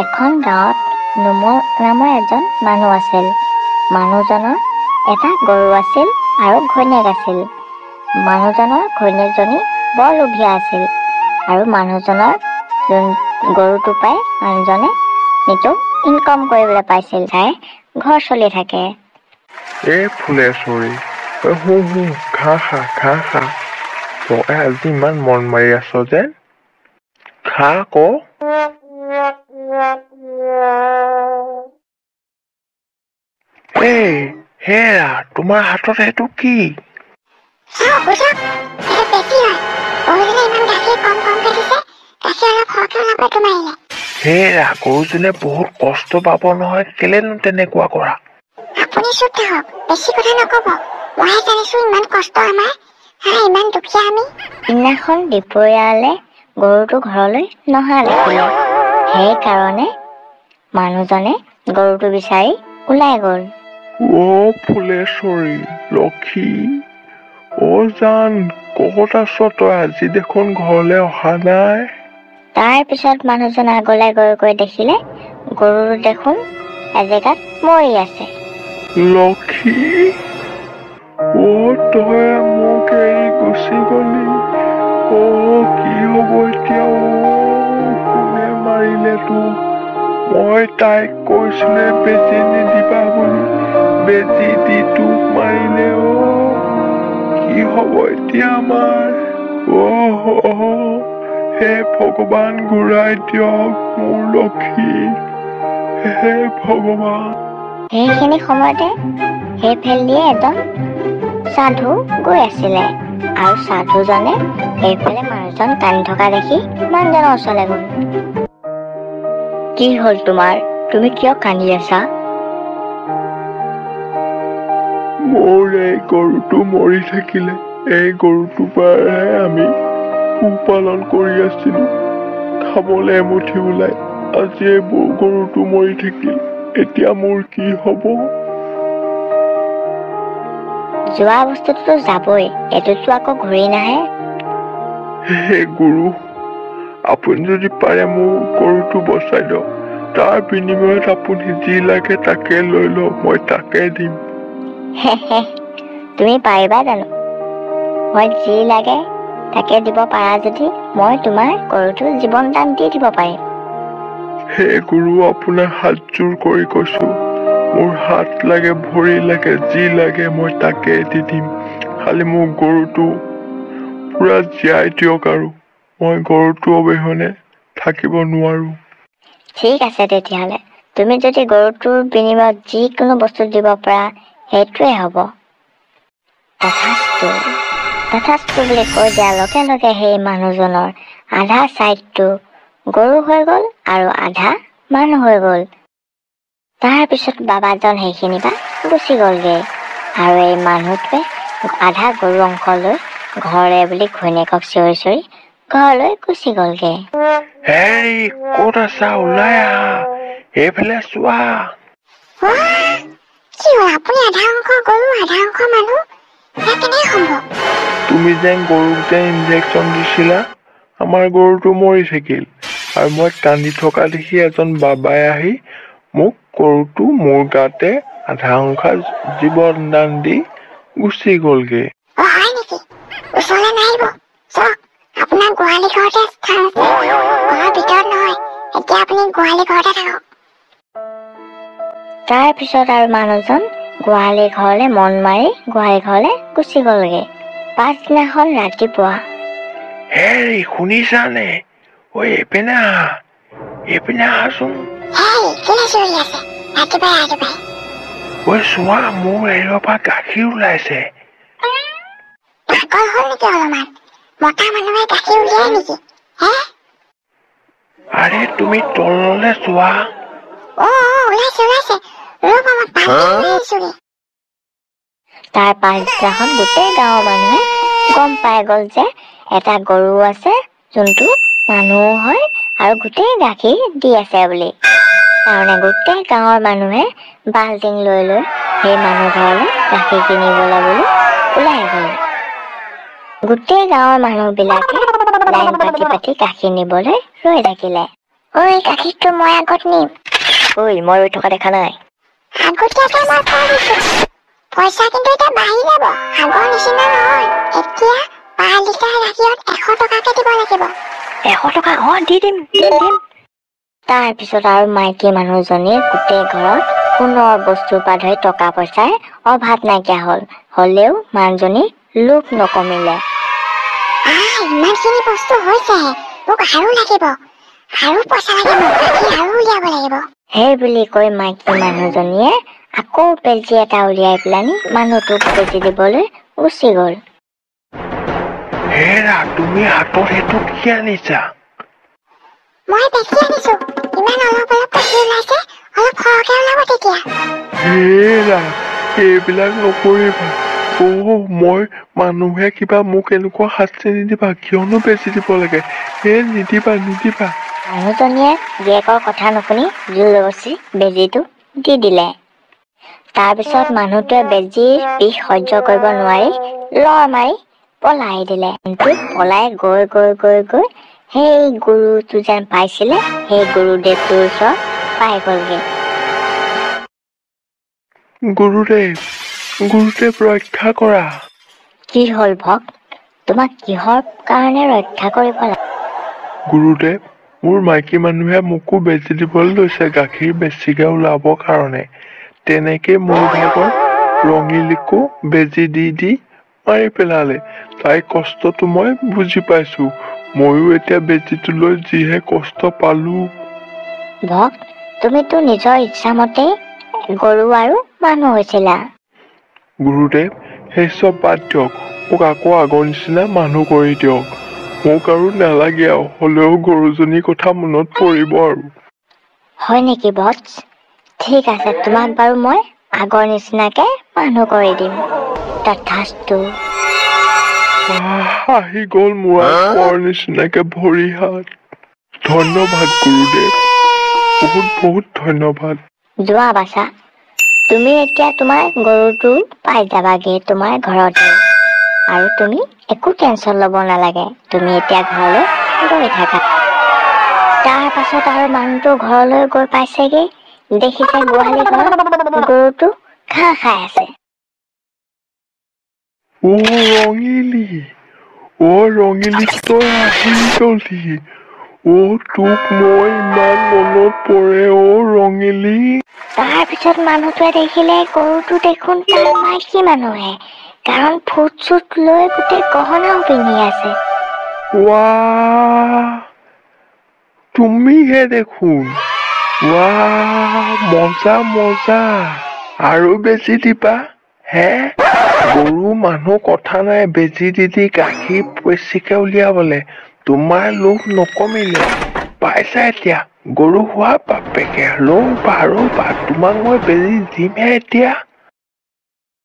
এখন গাঁৱত নোমল নামৰ এজন মানুহ আছিল। মানুহজনৰ এটা গৰু আছিল আৰু ঘৈণীয়েক আছিল। মানুহজনৰ ঘৈণীয়েকজনী বৰ লোভীয়া আছিল আৰু মানুহজনৰ গৰুটো পাই মানুহজনে নিতৌ ইনকম কৰিবলৈ পাইছিল, তাই ঘৰ চলি থাকে। ফুলেশ্বৰী, হু ঘাঁহ খা। তই আজি ইমান মন মাৰি আছ যে, খা ক। হেৰা, তোমাৰ হাতত এইটো কি? হেৰা, গৰুজনে বহুত কষ্ট পাব নহয়, কেলেনো তেনেকুৱা কৰা? আপুনি চুপ থাকক, বেছি কথা নকব। মইহে জানিছো ইমান কষ্ট আমাৰ, ইমান দুখীয়া আমি। সিদিনাখন দুপৰীয়ালে গৰুটো ঘৰলৈ নহা দেখিলে। সেইকাৰণে মানুহজনে গৰুটো বিচাৰি ওলাই গল। ফুলেশ্বৰী, লক্ষী, জান, ক'ত আছ তই? আজি দেখোন ঘৰলে অহা নাই। তাৰ পিছত মানুহজন আগলৈ গৈ দেখিলে গৰুটো দেখোন এজেগাত মৰি আছে। লক্ষী, তই মোক এৰি গুচি গলি। কি হব এতিয়া? কোনে মাৰিলে তোক? মই তাইক কৈছিলে বেজি নিদিবা বুলি, বেজি দি তোক মাৰিলে। কি হব এতিয়া আমাৰ? হে ভগৱান, ঘূৰাই দিয়ক মোৰ লক্ষী, হে ভগৱান। সেইখিনি সময়তে সেইফালেদিয়ে এজন সাধু গৈ আছিলে আৰু সাধুজনে সেইফালে মানুহজন কান্দি থকা দেখি মানুহজনৰ ওচৰলৈ গল। কি হল তোমাৰ? তুমি কিয় কান্দি আছা? মোৰ এই গৰুটো মৰি থাকিলে। এই গৰুটোৰ পৰাই আমি পোহপালন কৰি আছিলো, খাবলৈ এমুঠি ওলাই। আজি এই গৰুটো মৰি থাকিল, এতিয়া মোৰ কি হব? যোৱা বস্তুটোতো যাবই, এইটোতো আকৌ ঘূৰি নাহে। হে গুৰু, আপুনি যদি পাৰে মোৰ গৰুটো বচাই দিয়ক। তাৰ বিনিময়ত আপুনি যি লাগে তাকে লৈ লওক, মই তাকে দিম। তুমি পাৰিবা জানো? মই যি লাগে তাকে দিব পাৰা যদি মই তোমাৰ গৰুটো জীৱন দান দি দিব পাৰিম। হে গুৰু, আপোনাৰ হাতযোৰ কৰি কৈছো, মোৰ হাত লাগে, ভৰি লাগে, যি লাগে মই তাকে দি দিম। খালি মোৰ গৰুটো পুৰা জীয়াই দিয়ক, আৰু মই গৰুটো অবিহনে থাকিব নোৱাৰো। ঠিক আছে তেতিয়াহলে, তুমি যদি গৰুটোৰ বিনিময়ত যিকোনো বস্তু দিব পাৰা সেইটোৱে হ'ব। তথাস্তু বুলি কৈ দিয়াৰ লগে লগে সেই মানুহজনৰ আধা চাইডটো গৰু হৈ গল আৰু আধা মানুহ হৈ গল। তাৰ পিছত বাবাজন সেইখিনিৰ পৰা গুচি গলগে আৰু এই মানুহটোৱে আধা গৰু অংশ লৈ ঘৰলে বুলি ঘৈণীয়েকক চিঞৰি চিঞৰি ঘৰলৈ গুচি গলগে। হেৰি, ক'ত আছা? ওলাই আহা, এইফালে চোৱা। কি হ'ল? আপুনি আধা অংশ গৰু আধা অংশ মানুহ, কেনেকে সম্ভৱ? তুমি যেন গৰুক যে ইনজেকশ্যন দিছিলা, আমাৰ গৰুটো মৰি থাকিল আৰু মই কান্দি থকা দেখি এজন বাবাই আহি মোক গৰুটো মোৰ গাতে আধা অংশ জীৱন দান দি গুচি গলগে। হয় নেকি? ওচৰলৈ নাহিব, চাওক আপোনাৰ গোহালি ঘৰতে স্থান আছে, ঘৰৰ ভিতৰত নহয়। এতিয়া আপুনি গোহালি ঘৰতে থাকক। তাৰ পিছত আৰু মানুহজন গোহালি ঘৰলে মন মাৰি গোহালি ঘৰলে গুচি গলগে। পাছদিনাখন ৰাতিপুৱা, হেৰি, শুনিছানে? এইপিনে আহা, এইপিনে আহাচোন। চোৱা, মোৰ এৰিৰ পৰা গাখীৰ ওলাইছে। পাগল হ'ল নেকি অলপমান? মতা মানুহে গাখীৰ উলিয়াই নেকি? আৰে তুমি তললে চোৱা। ওলাইছে। ৰ'ব, মই পানী লৈ আহিছোগে। তাৰ পাছদিনাখন গোটেই গাঁৱৰ মানুহে গম পাই গল যে এটা গৰু আছে যোনটো মানুহ হয় আৰু গোটেই গাখীৰ দি আছে বুলি। কাৰণে গোটেই গাঁৱৰ মানুহে বাল্টিং লৈ লৈ সেই মানুহ ঘৰলৈ গাখীৰ কিনিবলৈ বুলি ওলাই গল। গোটেই গাঁৱৰ মানুহ বিলাকে লাইন পাতি গাখীৰ নিবলৈ ৰৈ থাকিলে। ঐ গাখীৰটো মই আগত নিম। ঐ মই ৰৈ থকা দেখা নাই। আগতীয়াকৈ মই কৈ দিছো পইচা কিন্তু এতিয়া বাঢ়ি যাব আগৰ নিচিনা নহয় এতিয়া 5 লিটাৰ গাখীৰত 100 টকাকে দিব লাগিব 100 টকা দি দিম তাৰপিছত আৰু মাইকী মানুহজনীয়ে গোটেই ঘৰত সোণৰ বস্তুৰ পৰা ধৰি টকা পইচাৰ অভাৱ নাইকিয়া হ'লেও মানুহজনী লোভ নকমিলে। ইমানখিনি বস্তু হৈছেহে মোক আৰু লাগিব আৰু পইচা লাগে মোক গাখীৰ আৰু উলিয়াব লাগিব সেই বুলি কৈ মাইকী মানুহজনীয়ে আকৌ বেজি এটা উলিয়াই পেলানি মানুহটোক বেজি দিবলৈ গুচি গ'ল। হেৰা তুমি হাতত সেইটো কি আনিছা? মই বেছি আনিছো ইমান অলপ গাখীৰ ওলাইছে অলপ সৰহকৈ ওলাব তেতিয়া হেৰা এইবিলাক নকৰিবা মই মানুহে কিবা মোক এনেকুৱা শাস্তি নিদিবা কিয়নো বেছি দিব লাগে নিদিবা মানুহজনীয়ে জীয়েকৰ কথা নুশুনি জোৰজবৰদস্তি বেজিটো দি দিলে। তাৰপিছত মানুহটোৱে বেজিৰ বিষ সহ্য কৰিব নোৱাৰি লৰ মাৰি পলাই দিলে। কিন্তু পলাই গৈ সেই গুৰুটো যেন পাইছিলে সেই গুৰুদেৱটোৰ ওচৰত পাই গ'লগে। গুৰুদেৱ ৰক্ষা কৰা। কি হ'ল ভক্ত? তোমাক কিহৰ কাৰণে ৰক্ষা কৰিব লাগে? গুৰুদেৱ মোৰ মাইকী মানুহে মোকো বেজি দিবলৈ লৈছে গাখীৰ বেছিকে ওলাবৰ কাৰণে তেনেকে মোৰ ভাগৰ ৰঙিলীকো বেজি দি মাৰি পেলালে তাইৰ কষ্টটো মই বুজি পাইছো ময়ো এতিয়া বেজিটো লৈ যিহে কষ্ট পালো। ভক্ত তুমিতো নিজৰ ইচ্ছামতে গৰু আৰু মানুহ হৈছিলা। গুৰুদেৱ সেই চব বাদ দিয়ক মোক আকৌ আগৰ নিচিনা মানুহ কৰি দিয়ক মোক আৰু নালাগে আৰু হ'লেও গৰুজনীৰ কথা মনত পৰিব আৰু। হয় নেকি বৎস? ঠিক আছে তোমাক বাৰু মই আগৰ নিচিনাকে মানুহ কৰি দিম। তথাস্তু। আহি গ'ল মোৰ আগৰ নিচিনাকে ভৰি হাত। ধন্যবাদ গুৰুদেৱ বহুত ধন্যবাদ। যোৱা বাছা তুমি এতিয়া তোমাৰ গৰুটো পাই যাবাগে তোমাৰ ঘৰতে আৰু তুমি একো টেনচন ল'ব নালাগে তুমি এতিয়া ঘৰলৈ গৈ থাকা। তাৰ পাছত আৰু মানুহটো ঘৰলৈ গৈ পাইছেগে দেখিছে গোহালি ঘৰত গৰুটো ঘাঁহ খাই আছে। ৰঙিলী তই আহি গলি তোক মই ইমান মনত পৰে ৰঙিলী। তাৰপিছত মানুহটোৱে দেখিলে গৰুটো দেখোন তাৰ মাইকী মানুহে কাৰণ ফুট চুট লৈ গোটেই গহনাও পিন্ধি আছে। তুমিহে দেখোন মজা আৰু বেছি দিবা হে গৰু মানুহ কথা নাই বেজি দি গাখীৰ বেছিকে উলিয়াবলে তোমাৰ লোভ নকমিলে পাইছা এতিয়া গৰু হোৱা বাপেকে ৰবা তোমাক মই বেজি দিমহে এতিয়া।